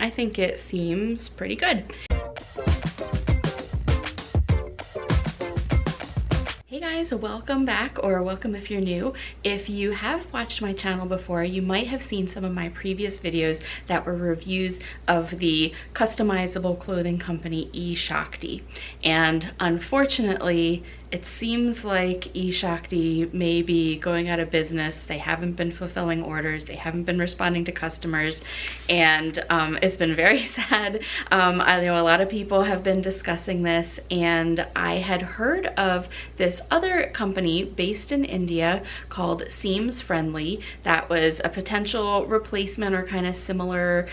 I think it seems pretty good. Hey guys, welcome back, or welcome if you're new. If you have watched my channel before, you might have seen some of my previous videos that were reviews of the customizable clothing company eShakti. And unfortunately, it seems like eShakti may be going out of business. They haven't been fulfilling orders, they haven't been responding to customers, and it's been very sad. I know a lot of people have been discussing this, and I had heard of this other company based in India called SeamsFriendly that was a potential replacement or kind of similar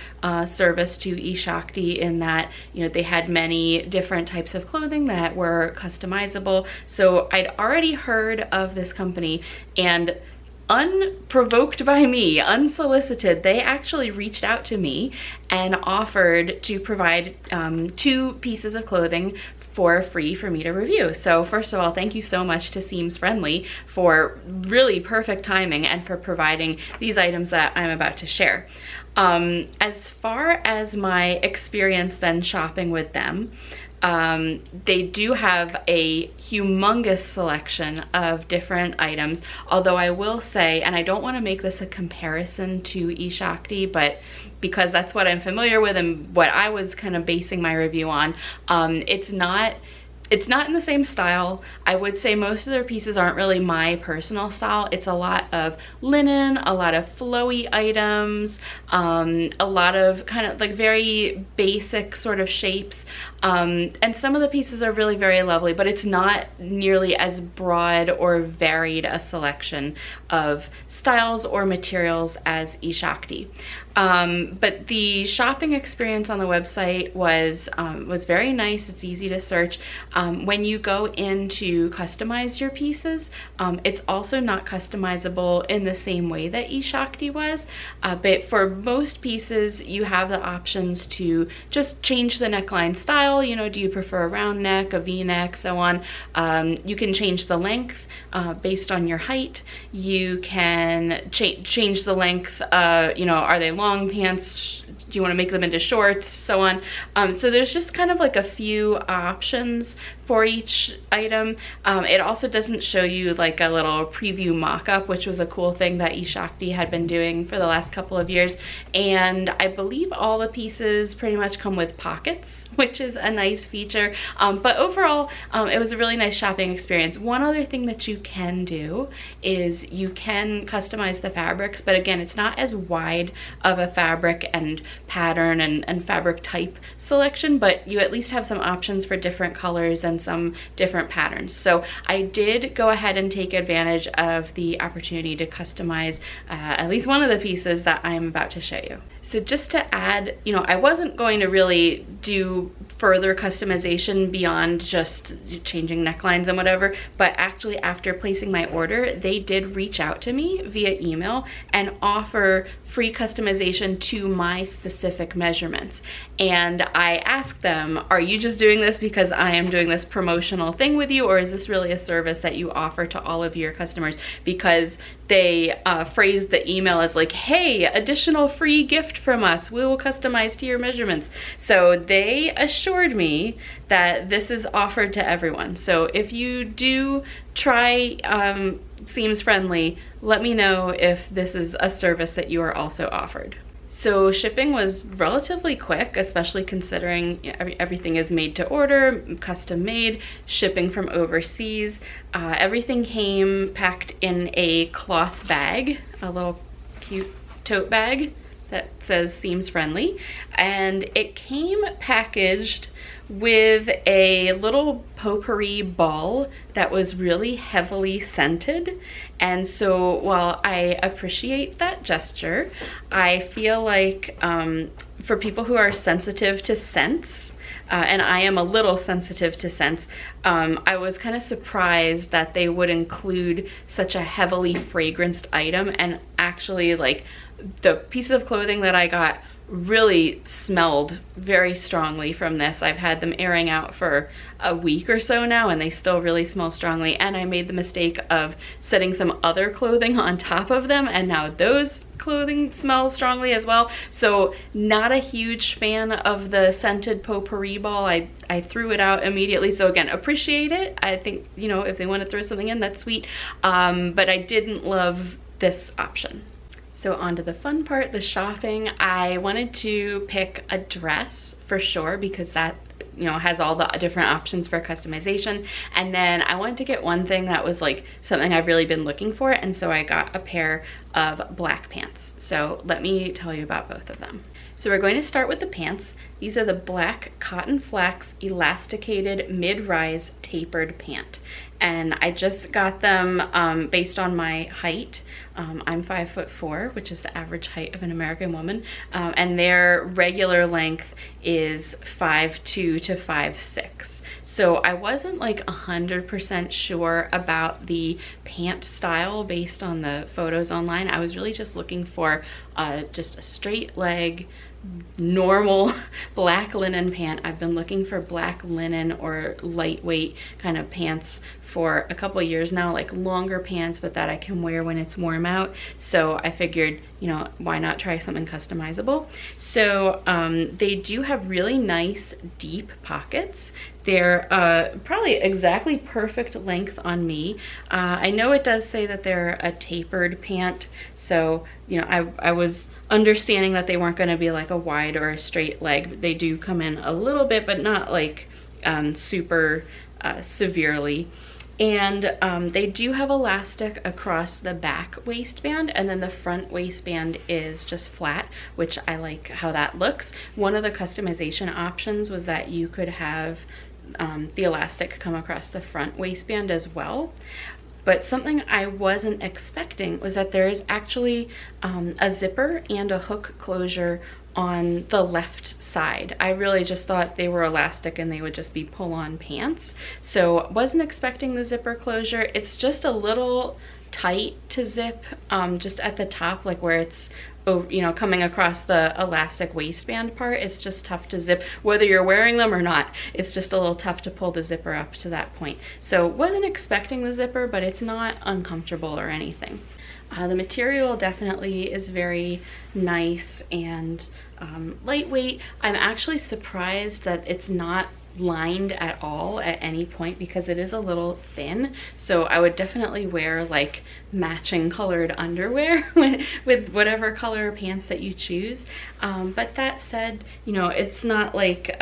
service to eShakti, in that, you know, they had many different types of clothing that were customizable. So I'd already heard of this company, and unprovoked by me, unsolicited, they actually reached out to me and offered to provide 2 pieces of clothing for free for me to review. So first of all, thank you so much to SeamsFriendly for really perfect timing and for providing these items that I'm about to share. As far as my experience then shopping with them, they do have a humongous selection of different items, although I will say, and I don't want to make this a comparison to eShakti, but because that's what I'm familiar with and what I was kind of basing my review on, it's not in the same style. I would say most of their pieces aren't really my personal style. It's a lot of linen, a lot of flowy items, a lot of kind of like very basic sort of shapes. And some of the pieces are really very lovely, but it's not nearly as broad or varied a selection of styles or materials as eShakti. But the shopping experience on the website was very nice. It's easy to search. When you go in to customize your pieces, it's also not customizable in the same way that eShakti was. But for most pieces, you have the options to just change the neckline style. You know, do you prefer a round neck, a V-neck, so on. You can change the length based on your height. You can change the length, you know, are they long pants? Do you want to make them into shorts, so on. So there's just kind of like a few options for each item. It also doesn't show you like a little preview mock-up, which was a cool thing that eShakti had been doing for the last couple of years. And I believe all the pieces pretty much come with pockets, which is a nice feature. But overall, it was a really nice shopping experience. One other thing that you can do is you can customize the fabrics, but again, it's not as wide of a fabric and pattern and fabric type selection, but you at least have some options for different colors and some different patterns. So I did go ahead and take advantage of the opportunity to customize at least one of the pieces that I'm about to show you. So just to add, you know, I wasn't going to really do further customization beyond just changing necklines and whatever, but actually after placing my order, they did reach out to me via email and offer free customization to my specific measurements. And I asked them, are you just doing this because I am doing this promotional thing with you, or is this really a service that you offer to all of your customers? Because they phrased the email as like, hey, additional free gift from us, we will customize to your measurements. So they assured me that this is offered to everyone. So if you do try SeamsFriendly, let me know if this is a service that you are also offered. So shipping was relatively quick, especially considering everything is made to order, custom made, shipping from overseas. Everything came packed in a cloth bag, a little cute tote bag that says SeamsFriendly, and it came packaged with a little potpourri ball that was really heavily scented. And so while I appreciate that gesture, I feel like for people who are sensitive to scents, and I am a little sensitive to scents, I was kind of surprised that they would include such a heavily fragranced item. And actually, like, the pieces of clothing that I got really smelled very strongly from this. I've had them airing out for a week or so now and they still really smell strongly, and I made the mistake of setting some other clothing on top of them and now those clothing smell strongly as well. So not a huge fan of the scented potpourri ball. I threw it out immediately. So again, appreciate it. I think, you know, if they want to throw something in, that's sweet. But I didn't love this option. So on to the fun part, the shopping. I wanted to pick a dress for sure because that, you know, has all the different options for customization. And then I wanted to get one thing that was like something I've really been looking for, and so I got a pair of black pants. So let me tell you about both of them. So we're going to start with the pants. These are the black cotton flax elasticated mid-rise tapered pant. And I just got them based on my height. I'm 5'4", which is the average height of an American woman. And their regular length is 5'2" to 5'6". So I wasn't like 100% sure about the pant style based on the photos online. I was really just looking for just a straight leg, normal black linen pant. I've been looking for black linen or lightweight kind of pants for a couple years now, like longer pants, but that I can wear when it's warm out. So I figured, you know, why not try something customizable? So they do have really nice deep pockets. They're probably exactly perfect length on me. I know it does say that they're a tapered pant, so you know, I was understanding that they weren't going to be like a wide or a straight leg. They do come in a little bit, but not like super severely. And they do have elastic across the back waistband, and then the front waistband is just flat, which I like how that looks. One of the customization options was that you could have the elastic come across the front waistband as well. But something I wasn't expecting was that there is actually a zipper and a hook closure on the left side. I really just thought they were elastic and they would just be pull-on pants. So wasn't expecting the zipper closure. It's just a little tight to zip just at the top, like where it's, you know, coming across the elastic waistband part. It's just tough to zip whether you're wearing them or not. It's just a little tough to pull the zipper up to that point. So wasn't expecting the zipper, but it's not uncomfortable or anything. The material definitely is very nice and lightweight. I'm actually surprised that it's not lined at all at any point because it is a little thin. So I would definitely wear like matching colored underwear with whatever color pants that you choose. But that said, you know, it's not like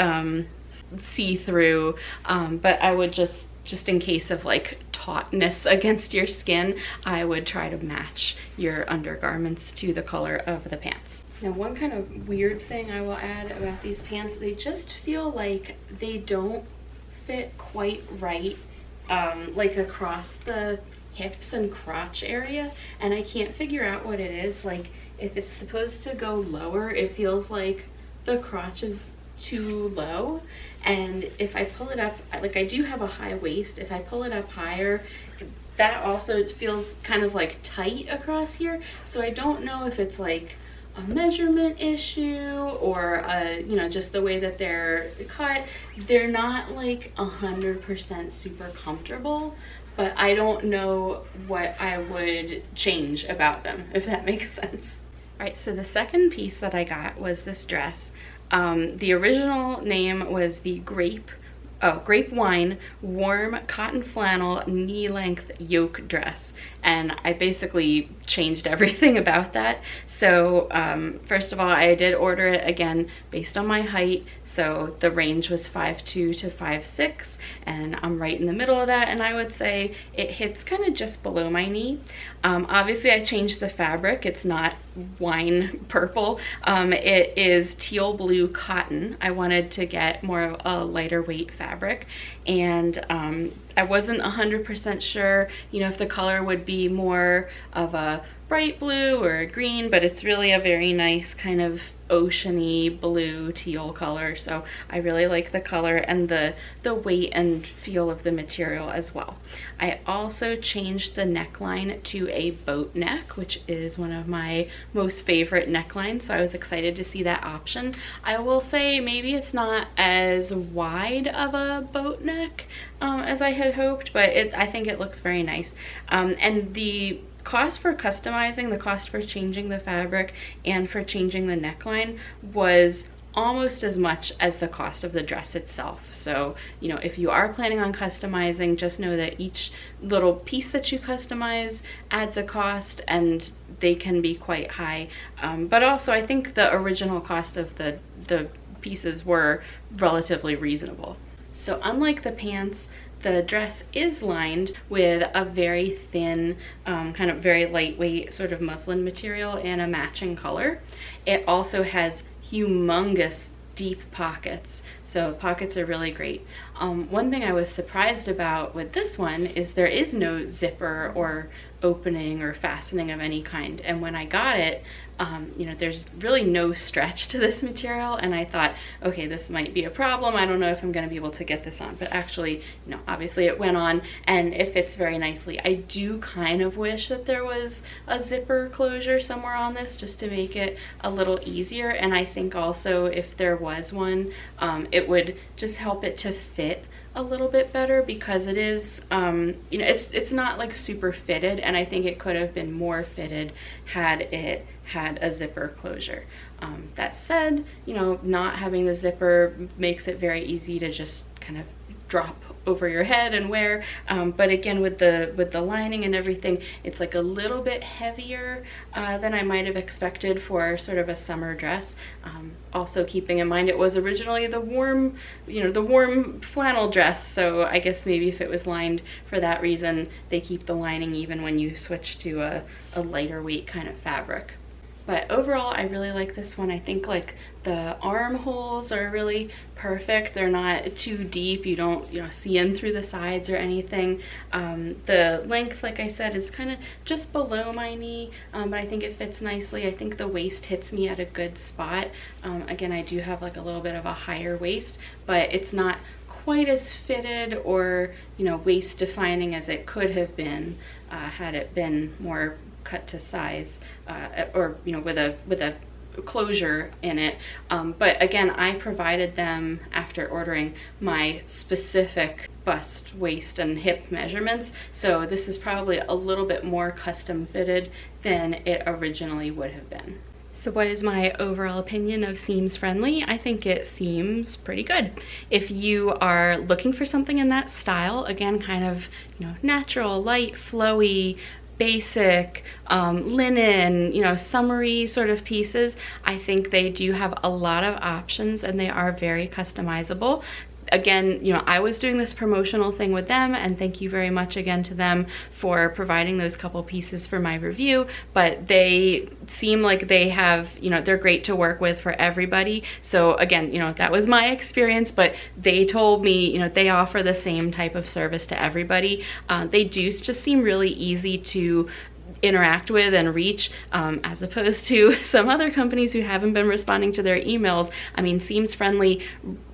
see-through, but I would just in case of like tautness against your skin, I would try to match your undergarments to the color of the pants. Now, one kind of weird thing I will add about these pants, they just feel like they don't fit quite right, like across the hips and crotch area, and I can't figure out what it is. Like, if it's supposed to go lower, it feels like the crotch is too low, and if I pull it up, like I do have a high waist, if I pull it up higher, that also feels kind of like tight across here. So I don't know if it's like a measurement issue or you know, just the way that they're cut. They're not like 100% super comfortable, but I don't know what I would change about them, if that makes sense. All right, so the second piece that I got was this dress. The original name was the grape wine warm cotton flannel knee-length yoke dress, and I basically changed everything about that. So first of all, I did order it again based on my height, so the range was 5'2" to 5'6", and I'm right in the middle of that, and I would say it hits kind of just below my knee. Obviously I changed the fabric. It's not wine purple, it is teal blue cotton. I wanted to get more of a lighter weight fabric, and I wasn't 100% sure, you know, if the color would be more of a bright blue or a green, but it's really a very nice kind of oceany blue teal color. So I really like the color and the weight and feel of the material as well. I also changed the neckline to a boat neck, which is one of my most favorite necklines, so I was excited to see that option. I will say maybe it's not as wide of a boat neck as I had hoped, but I think it looks very nice. And the cost for customizing, the cost for changing the fabric and for changing the neckline was almost as much as the cost of the dress itself. So, you know, if you are planning on customizing, just know that each little piece that you customize adds a cost, and they can be quite high. But also I think the original cost of the pieces were relatively reasonable. So unlike the pants, the dress is lined with a very thin, kind of very lightweight sort of muslin material and a matching color. It also has humongous deep pockets, so pockets are really great. One thing I was surprised about with this one is there is no zipper or opening or fastening of any kind, and when I got it, you know, there's really no stretch to this material, and I thought, okay, this might be a problem. I don't know if I'm going to be able to get this on, but actually, you know, obviously it went on and it fits very nicely. I do kind of wish that there was a zipper closure somewhere on this just to make it a little easier, and I think also if there was one, it would just help it to fit a little bit better, because it is, you know, it's not like super fitted, and I think it could have been more fitted had it had a zipper closure. That said, you know, not having the zipper makes it very easy to just kind of drop over your head and wear, but again, with the lining and everything, it's like a little bit heavier than I might have expected for sort of a summer dress. Also keeping in mind it was originally the warm, you know, the warm flannel dress, so I guess maybe if it was lined for that reason, they keep the lining even when you switch to a lighter weight kind of fabric. But overall, I really like this one. I think like the armholes are really perfect. They're not too deep. You don't, you know, see in through the sides or anything. The length, like I said, is kind of just below my knee, but I think it fits nicely. I think the waist hits me at a good spot. Again, I do have like a little bit of a higher waist, but it's not quite as fitted or, you know, waist defining as it could have been had it been more cut to size, or, you know, with a closure in it. But again, I provided them after ordering my specific bust, waist, and hip measurements, so this is probably a little bit more custom fitted than it originally would have been. So what is my overall opinion of SeamsFriendly? I think it seems pretty good. If you are looking for something in that style, again, kind of, you know, natural, light, flowy, basic, linen, you know, summery sort of pieces, I think they do have a lot of options and they are very customizable. Again, you know, I was doing this promotional thing with them, and thank you very much again to them for providing those couple pieces for my review, but they seem like they have, you know, they're great to work with for everybody. So again, you know, that was my experience, but they told me, you know, they offer the same type of service to everybody. They do just seem really easy to interact with and reach, as opposed to some other companies who haven't been responding to their emails. I mean, SeamsFriendly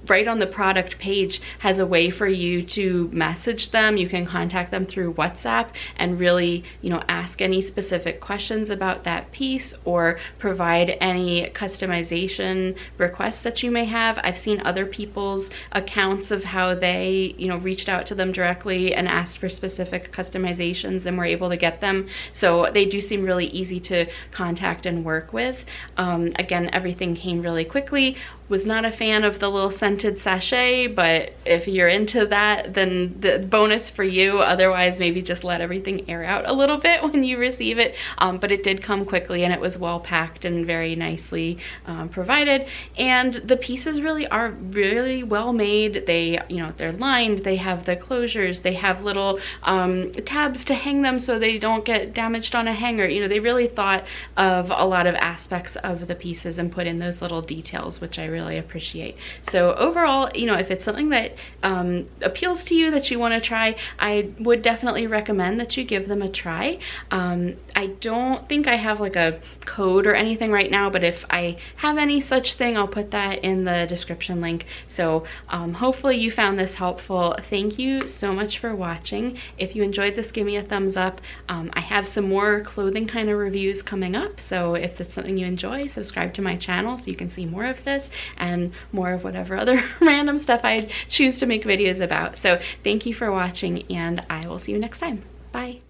right on the product page has a way for you to message them. You can contact them through WhatsApp and really, you know, ask any specific questions about that piece or provide any customization requests that you may have. I've seen other people's accounts of how they, you know, reached out to them directly and asked for specific customizations and were able to get them. So they do seem really easy to contact and work with. Again, everything came really quickly. Was not a fan of the little scented sachet, but if you're into that, then the bonus for you. Otherwise, maybe just let everything air out a little bit when you receive it. But it did come quickly and it was well packed and very nicely provided. And the pieces really are really well made. They, you know, they're lined, they have the closures, they have little tabs to hang them so they don't get damaged on a hanger. You know, they really thought of a lot of aspects of the pieces and put in those little details, which I really really appreciate. So overall, you know, if it's something that appeals to you, that you want to try, I would definitely recommend that you give them a try. I don't think I have like a code or anything right now, but if I have any such thing, I'll put that in the description link. So hopefully you found this helpful. Thank you so much for watching. If you enjoyed this, give me a thumbs up. I have some more clothing kind of reviews coming up, so if that's something you enjoy, subscribe to my channel so you can see more of this and more of whatever other random stuff I choose to make videos about. So thank you for watching, and I will see you next time. Bye.